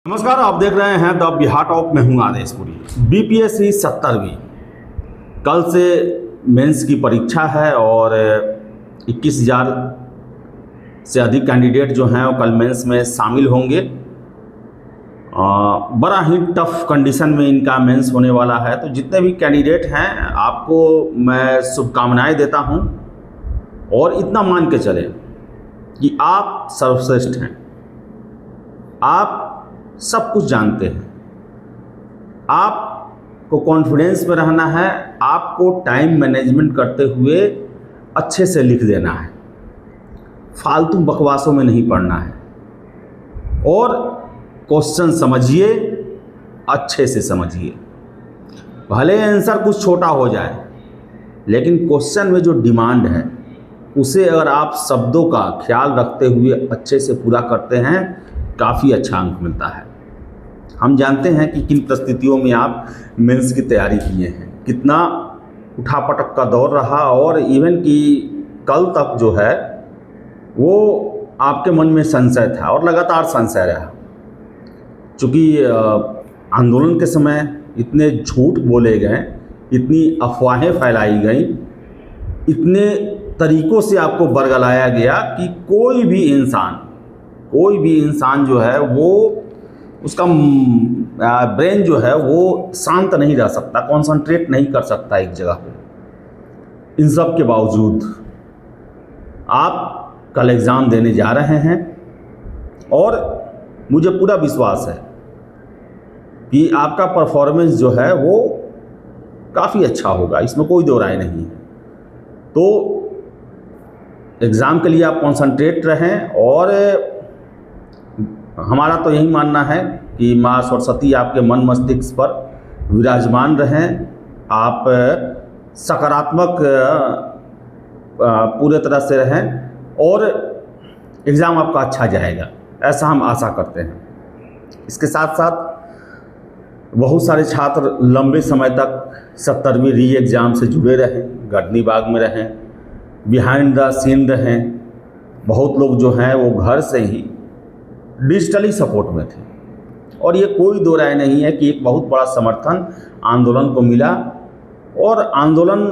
नमस्कार, आप देख रहे हैं द बिहार टॉप में हूँ आदेशपुरी। बीपीएससी 70वीं कल से मेंस की परीक्षा है और 21,000 से अधिक कैंडिडेट जो हैं वो कल मेंस में शामिल होंगे। बड़ा ही टफ कंडीशन में इनका मेंस होने वाला है, तो जितने भी कैंडिडेट हैं आपको मैं शुभकामनाएं देता हूं और इतना मान के चलें कि आप सर्वश्रेष्ठ हैं, आप सब कुछ जानते हैं। आपको कॉन्फिडेंस में रहना है, आपको टाइम मैनेजमेंट करते हुए अच्छे से लिख देना है, फालतू बकवासों में नहीं पढ़ना है और क्वेश्चन समझिए, अच्छे से समझिए। भले आंसर कुछ छोटा हो जाए, लेकिन क्वेश्चन में जो डिमांड है उसे अगर आप शब्दों का ख्याल रखते हुए अच्छे से पूरा करते हैं, काफ़ी अच्छा अंक मिलता है। हम जानते हैं कि किन परिस्थितियों में आप मेंस की तैयारी किए हैं, कितना उठापटक का दौर रहा और इवन कि कल तक जो है वो आपके मन में संशय था और लगातार संशय रहा। चूँकि आंदोलन के समय इतने झूठ बोले गए, इतनी अफवाहें फैलाई गई, इतने तरीक़ों से आपको बरगलाया गया कि कोई भी इंसान जो है वो उसका ब्रेन जो है वो शांत नहीं रह सकता, कंसंट्रेट नहीं कर सकता एक जगह पे। इन सब के बावजूद आप कल एग्ज़ाम देने जा रहे हैं और मुझे पूरा विश्वास है कि आपका परफॉर्मेंस जो है वो काफ़ी अच्छा होगा, इसमें कोई दो राय नहीं है। तो एग्ज़ाम के लिए आप कंसंट्रेट रहें और हमारा तो यही मानना है कि माँ सरस्वती आपके मन मस्तिष्क पर विराजमान रहें, आप सकारात्मक पूरे तरह से रहें और एग्ज़ाम आपका अच्छा जाएगा, ऐसा हम आशा करते हैं। इसके साथ साथ बहुत सारे छात्र लंबे समय तक 70वीं री एग्ज़ाम से जुड़े रहें, गर्दनी बाग में रहें, बिहाइंड द सीन रहें। बहुत लोग जो हैं वो घर से ही डिजिटली सपोर्ट में थे और ये कोई दो राय नहीं है कि एक बहुत बड़ा समर्थन आंदोलन को मिला और आंदोलन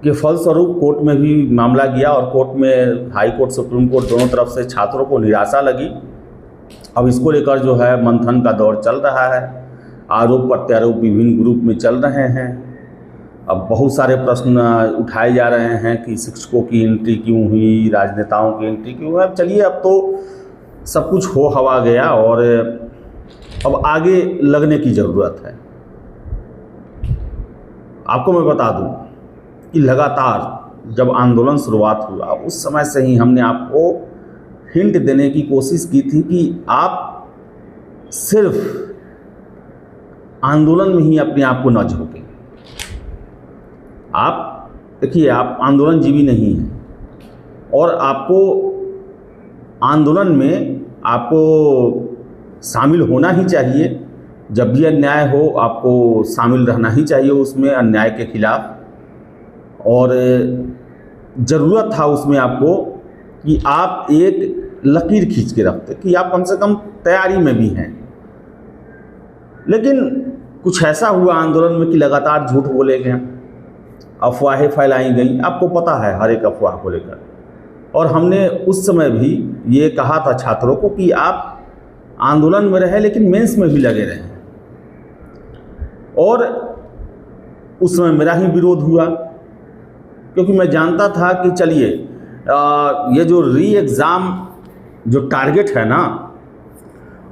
के फलस्वरूप कोर्ट में भी मामला गया और कोर्ट में हाई कोर्ट, सुप्रीम कोर्ट दोनों तरफ से छात्रों को निराशा लगी। अब इसको लेकर जो है मंथन का दौर चल रहा है, आरोप प्रत्यारोप विभिन्न ग्रुप में चल रहे हैं। अब बहुत सारे प्रश्न उठाए जा रहे हैं कि शिक्षकों की एंट्री क्यों हुई, राजनेताओं की एंट्री क्यों हुई। अब चलिए, अब तो सब कुछ हो हवा गया और अब आगे लगने की ज़रूरत है। आपको मैं बता दूं कि लगातार जब आंदोलन शुरुआत हुआ उस समय से ही हमने आपको हिंट देने की कोशिश की थी कि आप सिर्फ आंदोलन में ही अपने आप को न झोंकें। आप देखिए, आप आंदोलन जीवी नहीं हैं और आपको आंदोलन में आपको शामिल होना ही चाहिए। जब भी अन्याय हो आपको शामिल रहना ही चाहिए उसमें, अन्याय के खिलाफ। और ज़रूरत था उसमें आपको कि आप एक लकीर खींच के रखते कि आप कम से कम तैयारी में भी हैं। लेकिन कुछ ऐसा हुआ आंदोलन में कि लगातार झूठ बोले गए, अफवाहें फैलाई गई। आपको पता है हर एक अफवाह को लेकर, और हमने उस समय भी ये कहा था छात्रों को कि आप आंदोलन में रहें लेकिन मेंस में भी लगे रहें। और उस समय मेरा ही विरोध हुआ, क्योंकि मैं जानता था कि चलिए ये जो री एग्ज़ाम जो टारगेट है ना,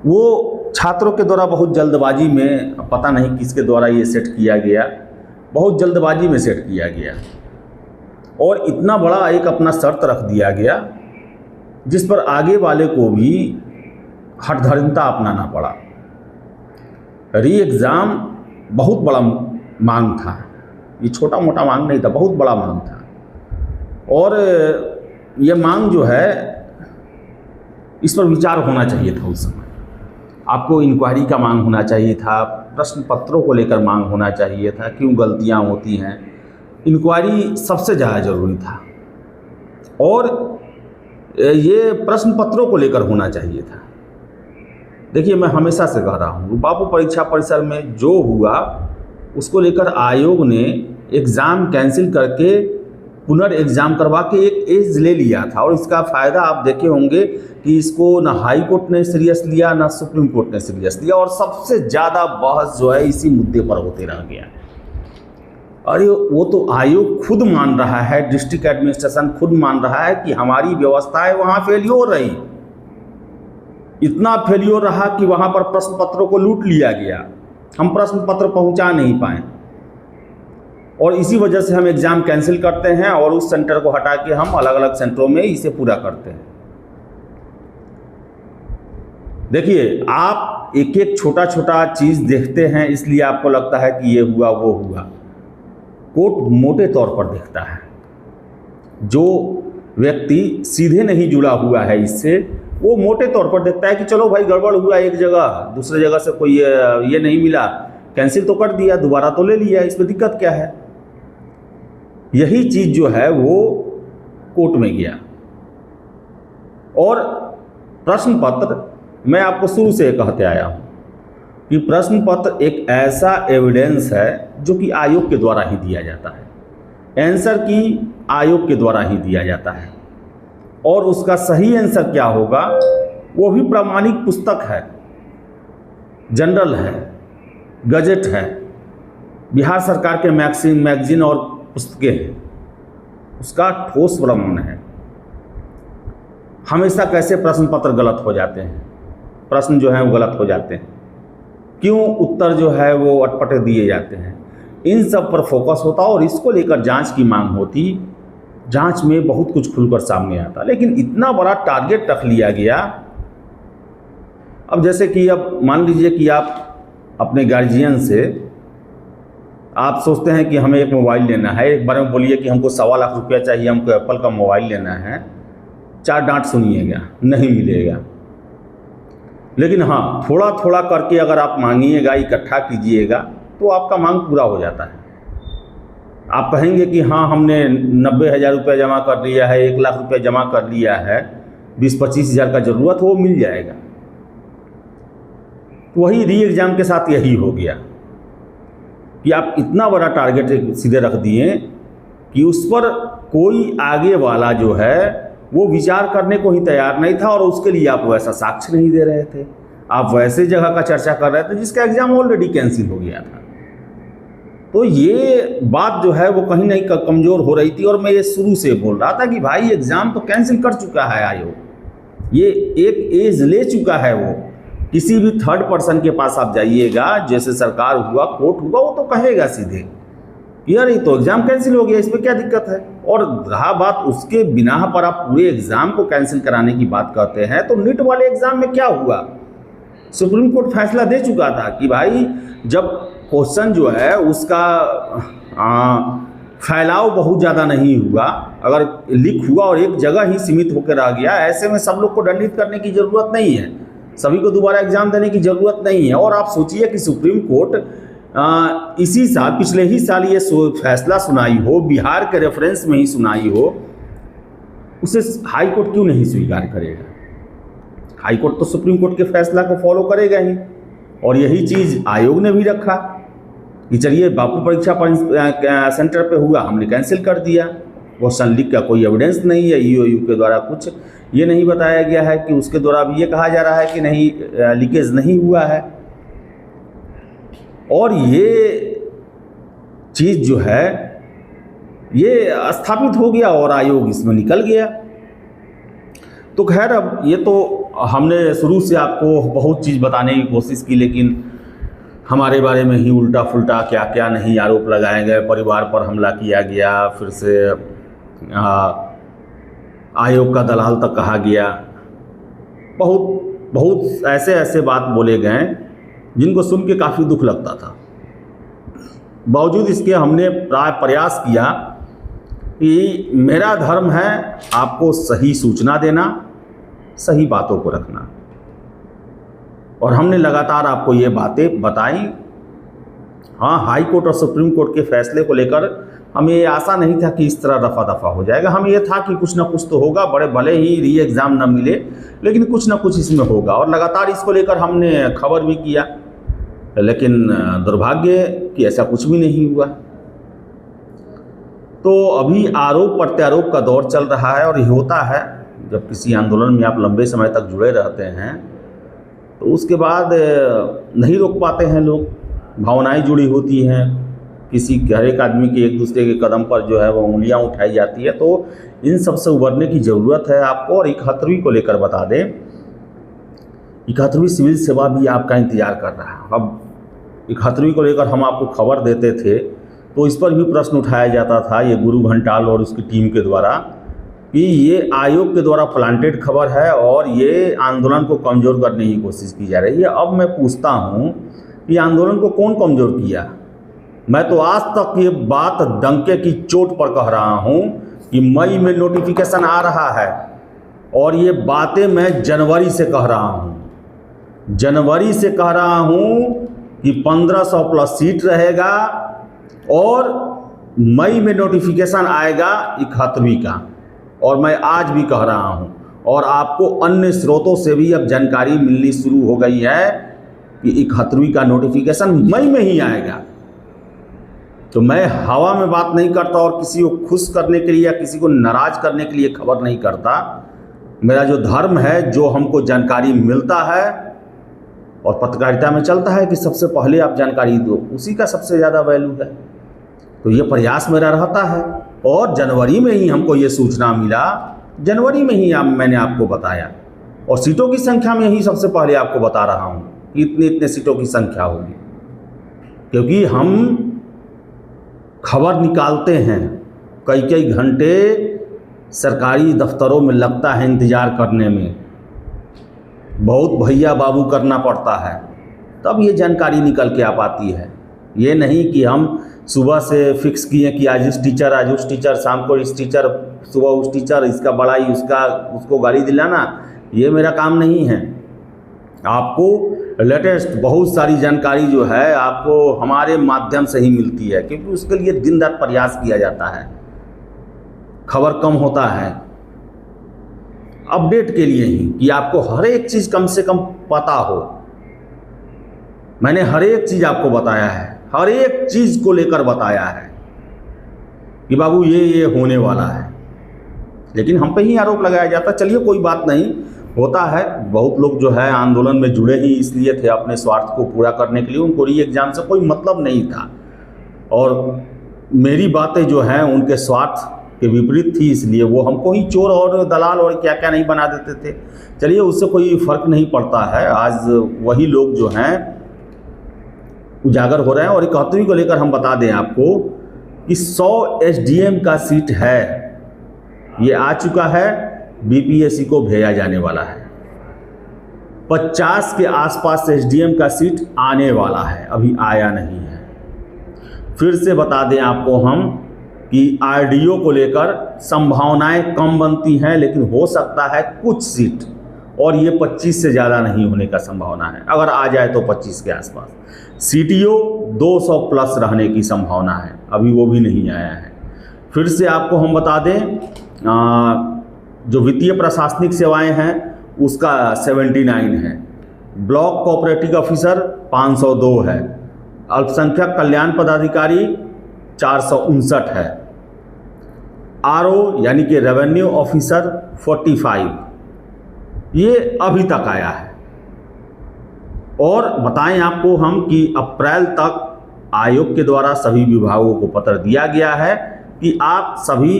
वो छात्रों के द्वारा बहुत जल्दबाजी में, पता नहीं किसके द्वारा ये सेट किया गया, बहुत जल्दबाजी में सेट किया गया और इतना बड़ा एक अपना शर्त रख दिया गया जिस पर आगे वाले को भी हठधर्मिता अपनाना पड़ा। री एग्ज़ाम बहुत बड़ा मांग था, ये छोटा मोटा मांग नहीं था, बहुत बड़ा मांग था। और ये मांग जो है, इस पर विचार होना चाहिए था उस समय। आपको इंक्वायरी का मांग होना चाहिए था, प्रश्न पत्रों को लेकर मांग होना चाहिए था, क्यों गलतियां होती हैं। इंक्वायरी सबसे ज़्यादा ज़रूरी था और ये प्रश्न पत्रों को लेकर होना चाहिए था। देखिए, मैं हमेशा से कह रहा हूँ, बापू परीक्षा परिसर में जो हुआ उसको लेकर आयोग ने एग्ज़ाम कैंसिल करके पुनर्एग्जाम करवा के एक एज ले लिया था, और इसका फ़ायदा आप देखे होंगे कि इसको ना हाई कोर्ट ने सीरियस लिया ना सुप्रीम कोर्ट ने सीरियस लिया, और सबसे ज़्यादा बहस जो है इसी मुद्दे पर होते रह गया। अरे वो तो आयोग खुद मान रहा है, डिस्ट्रिक्ट एडमिनिस्ट्रेशन खुद मान रहा है कि हमारी व्यवस्थाएं वहाँ फेल्योर रही, इतना फेल्योर रहा कि वहाँ पर प्रश्न पत्रों को लूट लिया गया, हम प्रश्न पत्र पहुँचा नहीं पाए, और इसी वजह से हम एग्ज़ाम कैंसिल करते हैं और उस सेंटर को हटा के हम अलग अलग सेंटरों में इसे पूरा करते हैं। देखिए, आप एक एक छोटा छोटा चीज़ देखते हैं, इसलिए आपको लगता है कि ये हुआ वो हुआ। कोर्ट मोटे तौर पर देखता है। जो व्यक्ति सीधे नहीं जुड़ा हुआ है इससे, वो मोटे तौर पर देखता है कि चलो भाई गड़बड़ हुआ एक जगह, दूसरे जगह से कोई ये नहीं मिला, कैंसिल तो कर दिया, दोबारा तो ले लिया, इसमें दिक्कत क्या है। यही चीज़ जो है वो कोर्ट में गया। और प्रश्न पत्र, मैं आपको शुरू से कहते आया हूँ कि प्रश्न पत्र एक ऐसा एविडेंस है जो कि आयोग के द्वारा ही दिया जाता है, आंसर की आयोग के द्वारा ही दिया जाता है, और उसका सही आंसर क्या होगा वो भी प्रमाणिक पुस्तक है, जनरल है, गजट है, बिहार सरकार के मैगजीन और पुस्तकें हैं, उसका ठोस प्रमाण है। हमेशा कैसे प्रश्न पत्र गलत हो जाते हैं, प्रश्न जो हैं वो गलत हो जाते हैं, क्यों उत्तर जो है वो अटपटे दिए जाते हैं, इन सब पर फोकस होता और इसको लेकर जांच की मांग होती। जांच में बहुत कुछ खुलकर सामने आता, लेकिन इतना बड़ा टारगेट रख लिया गया। अब जैसे कि अब मान लीजिए कि आप अपने गार्जियन से आप सोचते हैं कि हमें एक मोबाइल लेना है, एक बार में बोलिए कि हमको 1.25 लाख रुपया चाहिए, हमको एप्पल का मोबाइल लेना है, 4 डांट सुनिएगा, नहीं मिलेगा। लेकिन हाँ, थोड़ा थोड़ा करके अगर आप मांगिएगा, इकट्ठा कीजिएगा, तो आपका मांग पूरा हो जाता है। आप कहेंगे कि हाँ हमने 90,000 रुपये जमा कर लिया है, 1 लाख रुपये जमा कर लिया है, 20-25 हज़ार का ज़रूरत हो, वो मिल जाएगा। तो वही री एग्ज़ाम के साथ यही हो गया कि आप इतना बड़ा टारगेट सीधे रख दिए कि उस पर कोई आगे वाला जो है वो विचार करने को ही तैयार नहीं था, और उसके लिए आप वैसा साक्ष्य नहीं दे रहे थे, आप वैसे जगह का चर्चा कर रहे थे जिसका एग्ज़ाम ऑलरेडी कैंसिल हो गया था। तो ये बात जो है वो कहीं नहीं कमज़ोर हो रही थी, और मैं ये शुरू से बोल रहा था कि भाई एग्ज़ाम तो कैंसिल कर चुका है आयोग, ये एक एज ले चुका है। वो किसी भी थर्ड पर्सन के पास आप जाइएगा, जैसे सरकार हुआ, कोर्ट हुआ, वो तो कहेगा सीधे कि यार ये तो एग्ज़ाम कैंसिल हो गया, इसमें क्या दिक्कत है। और रहा बात उसके बिना पर आप पूरे एग्ज़ाम को कैंसिल कराने की बात करते हैं, तो नीट वाले एग्ज़ाम में क्या हुआ, सुप्रीम कोर्ट फैसला दे चुका था कि भाई जब क्वेश्चन जो है उसका फैलाव बहुत ज़्यादा नहीं हुआ, अगर लीक हुआ और एक जगह ही सीमित होकर रह गया, ऐसे में सब लोग को दंडित करने की ज़रूरत नहीं है, सभी को दोबारा एग्ज़ाम देने की ज़रूरत नहीं है। और आप सोचिए कि सुप्रीम कोर्ट इसी साल, पिछले ही साल ये फैसला सुनाई हो, बिहार के रेफरेंस में ही सुनाई हो, उसे हाई कोर्ट क्यों नहीं स्वीकार करेगा। हाई कोर्ट तो सुप्रीम कोर्ट के फैसला को फॉलो करेगा ही, और यही चीज़ आयोग ने भी रखा कि चलिए बापू परीक्षा सेंटर पे हुआ, हमने कैंसिल कर दिया, क्वेश्चन लीक का कोई एविडेंस नहीं है, ईओयू के द्वारा कुछ ये नहीं बताया गया है कि उसके द्वारा भी ये कहा जा रहा है कि नहीं लीकेज नहीं हुआ है। और ये चीज़ जो है ये स्थापित हो गया और आयोग इसमें निकल गया। तो खैर, अब ये तो हमने शुरू से आपको बहुत चीज़ बताने की कोशिश की, लेकिन हमारे बारे में ही उल्टा फुल्टा क्या क्या नहीं आरोप लगाए गए, परिवार पर हमला किया गया, फिर से आयोग का दलाल तक कहा गया, बहुत ऐसे ऐसे बात बोले गए जिनको सुन के काफ़ी दुख लगता था। बावजूद इसके हमने प्राय प्रयास किया कि मेरा धर्म है आपको सही सूचना देना, सही बातों को रखना, और हमने लगातार आपको ये बातें बताई हाँ, हाई कोर्ट और सुप्रीम कोर्ट के फैसले को लेकर हमें ये आशा नहीं था कि इस तरह रफा दफा हो जाएगा। हमें ये था कि कुछ ना कुछ तो होगा, बड़े भले ही री एग्ज़ाम ना मिले लेकिन कुछ ना कुछ इसमें होगा, और लगातार इसको लेकर हमने खबर भी किया, लेकिन दुर्भाग्य कि ऐसा कुछ भी नहीं हुआ। तो अभी आरोप प्रत्यारोप का दौर चल रहा है, और ये होता है जब किसी आंदोलन में आप लंबे समय तक जुड़े रहते हैं तो उसके बाद नहीं रोक पाते हैं लोग, भावनाएं जुड़ी होती हैं, किसी हर एक आदमी के एक दूसरे के कदम पर जो है वो उंगलियां उठाई जाती है। तो इन सब से उबरने की ज़रूरत है आपको। और 71वीं को लेकर बता दें, 71वीं सिविल सेवा भी आपका इंतज़ार कर रहा है। अब 71वीं को लेकर हम आपको खबर देते थे तो इस पर भी प्रश्न उठाया जाता था, ये गुरु घंटाल और उसकी टीम के द्वारा, कि ये आयोग के द्वारा प्लांटेड खबर है और ये आंदोलन को कमज़ोर करने की कोशिश की जा रही है। अब मैं पूछता हूँ कि आंदोलन को कौन कमज़ोर किया? मैं तो आज तक ये बात डंके की चोट पर कह रहा हूँ कि मई में नोटिफिकेशन आ रहा है, और ये बातें मैं जनवरी से कह रहा हूँ। जनवरी से कह रहा हूँ कि 1500 प्लस सीट रहेगा और मई में नोटिफिकेशन आएगा 71वीं का, और मैं आज भी कह रहा हूँ। और आपको अन्य स्रोतों से भी अब जानकारी मिलनी शुरू हो गई है कि 71वीं का नोटिफिकेशन मई में ही आएगा। तो मैं हवा में बात नहीं करता और किसी को खुश करने के लिए या किसी को नाराज़ करने के लिए खबर नहीं करता। मेरा जो धर्म है, जो हमको जानकारी मिलता है और पत्रकारिता में चलता है कि सबसे पहले आप जानकारी दो, उसी का सबसे ज़्यादा वैल्यू है। तो ये प्रयास मेरा रहता है, और जनवरी में ही हमको ये सूचना मिला, जनवरी में ही मैंने आपको बताया, और सीटों की संख्या में ही सबसे पहले आपको बता रहा हूँ कि इतने इतने सीटों की संख्या होगी। क्योंकि हम खबर निकालते हैं, कई कई घंटे सरकारी दफ्तरों में लगता है इंतज़ार करने में, बहुत भैया बाबू करना पड़ता है, तब ये जानकारी निकल के आ पाती है। ये नहीं कि हम सुबह से फिक्स किए कि आज इस टीचर, आज उस टीचर, शाम को इस टीचर, सुबह उस टीचर, इसका बड़ाई उसको गाली दिलाना, ये मेरा काम नहीं है। आपको लेटेस्ट बहुत सारी जानकारी जो है आपको हमारे माध्यम से ही मिलती है, क्योंकि उसके लिए दिन रात प्रयास किया जाता है। खबर कम होता है अपडेट के लिए ही, कि आपको हर एक चीज़ कम से कम पता हो। मैंने हर एक चीज़ आपको बताया है, हर एक चीज़ को लेकर बताया है कि बाबू ये होने वाला है, लेकिन हम पे ही आरोप लगाया जाता। चलिए कोई बात नहीं, होता है। बहुत लोग जो है आंदोलन में जुड़े ही इसलिए थे, अपने स्वार्थ को पूरा करने के लिए, उनको री एग्ज़ाम से कोई मतलब नहीं था, और मेरी बातें जो हैं उनके स्वार्थ के विपरीत थी, इसलिए वो हमको ही चोर और दलाल और क्या क्या नहीं बना देते थे। चलिए उससे कोई फ़र्क नहीं पड़ता है। आज वही लोग जो हैं उजागर हो रहे हैं। और 71वीं को लेकर हम बता दें आपको कि 100 एसडीएम का सीट है, ये आ चुका है, बीपीएससी को भेजा जाने वाला है। 50 के आसपास एसडीएम का सीट आने वाला है, अभी आया नहीं है। फिर से बता दें आपको हम कि आरडीओ को लेकर संभावनाएं कम बनती हैं, लेकिन हो सकता है कुछ सीट, और ये 25 से ज़्यादा नहीं होने का संभावना है। अगर आ जाए तो 25 के आसपास। सीटीओ 200 प्लस रहने की संभावना है, अभी वो भी नहीं आया है। फिर से आपको हम बता दें जो वित्तीय प्रशासनिक सेवाएं हैं उसका 79 है, ब्लॉक कोऑपरेटिव ऑफिसर 502 है, अल्पसंख्यक कल्याण पदाधिकारी 459 है, आरओ यानी कि रेवेन्यू ऑफिसर 45, ये अभी तक आया है। और बताएं आपको हम कि अप्रैल तक आयोग के द्वारा सभी विभागों को पत्र दिया गया है कि आप सभी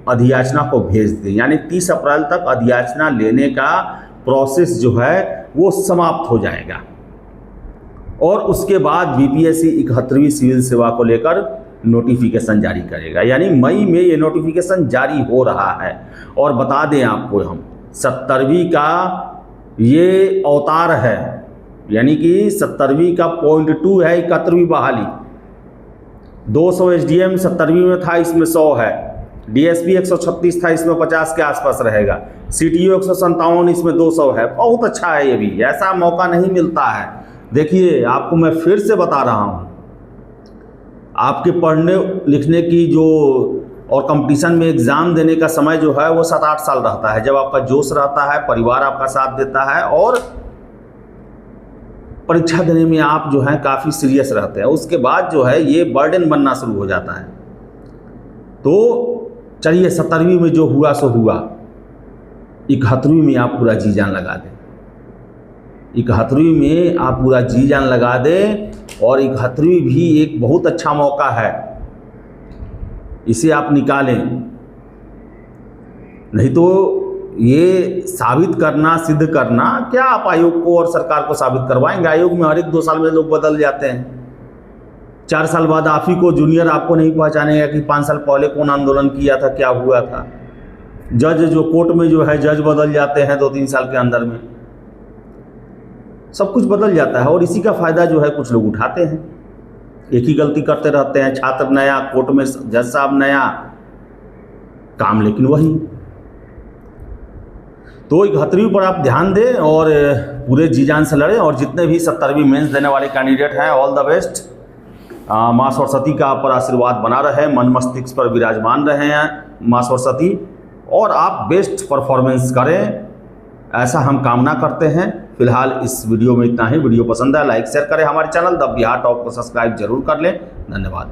अधियाचना को भेज दें, यानी 30 अप्रैल तक अधियाचना लेने का प्रोसेस जो है वो समाप्त हो जाएगा। और उसके बाद बीपीएससी 71वीं सिविल सेवा को लेकर नोटिफिकेशन जारी करेगा, यानी मई में ये नोटिफिकेशन जारी हो रहा है। और बता दें आपको हम 70वीं का ये अवतार है, यानी कि 70वीं का पॉइंट 2 है 71वीं बहाली। 200 एसडीएम 70वीं में था, इसमें 100 है। डीएसपी 136 था, इसमें 50 के आसपास रहेगा। सीटीओ 157, इसमें 200 है। बहुत अच्छा है, ये भी ऐसा मौका नहीं मिलता है। देखिए आपको मैं फिर से बता रहा हूँ आपके पढ़ने लिखने की जो और कंपटीशन में एग्ज़ाम देने का समय जो है वो 7-8 साल रहता है, जब आपका जोश रहता है, परिवार आपका साथ देता है और परीक्षा देने में आप जो है काफ़ी सीरियस रहते हैं। उसके बाद जो है ये बर्डन बनना शुरू हो जाता है। तो चलिए 70वीं में जो हुआ सो हुआ, 71वीं में आप पूरा जी जान लगा दें। 71वीं में आप पूरा जी जान लगा दें और 71वीं भी एक बहुत अच्छा मौका है, इसे आप निकालें। नहीं तो ये साबित करना, सिद्ध करना क्या आप आयोग को और सरकार को साबित करवाएंगे? आयोग में हर एक 2 साल में लोग बदल जाते हैं। 4 साल बाद आप ही को जूनियर आपको नहीं पहचानेगा कि 5 साल पहले कौन आंदोलन किया था, क्या हुआ था। जज जो कोर्ट में जो है जज बदल जाते हैं 2-3 साल के अंदर में, सब कुछ बदल जाता है और इसी का फ़ायदा जो है कुछ लोग उठाते हैं। एक ही गलती करते रहते हैं, छात्र नया, कोर्ट में जज साहब नया, काम लेकिन वही। तो 71वीं पर आप ध्यान दें और पूरे जी जान से लड़ें। और जितने भी 70वीं मेंस देने वाले कैंडिडेट हैं, ऑल द बेस्ट। माँ सरस्वती का आप पर आशीर्वाद बना रहे, मन मस्तिष्क पर विराजमान रहे हैं माँ सरस्वती, और आप बेस्ट परफॉर्मेंस करें, ऐसा हम कामना करते हैं। फिलहाल इस वीडियो में इतना ही। वीडियो पसंद है लाइक शेयर करें, हमारे चैनल द बिहार टॉप को सब्सक्राइब जरूर कर लें। धन्यवाद।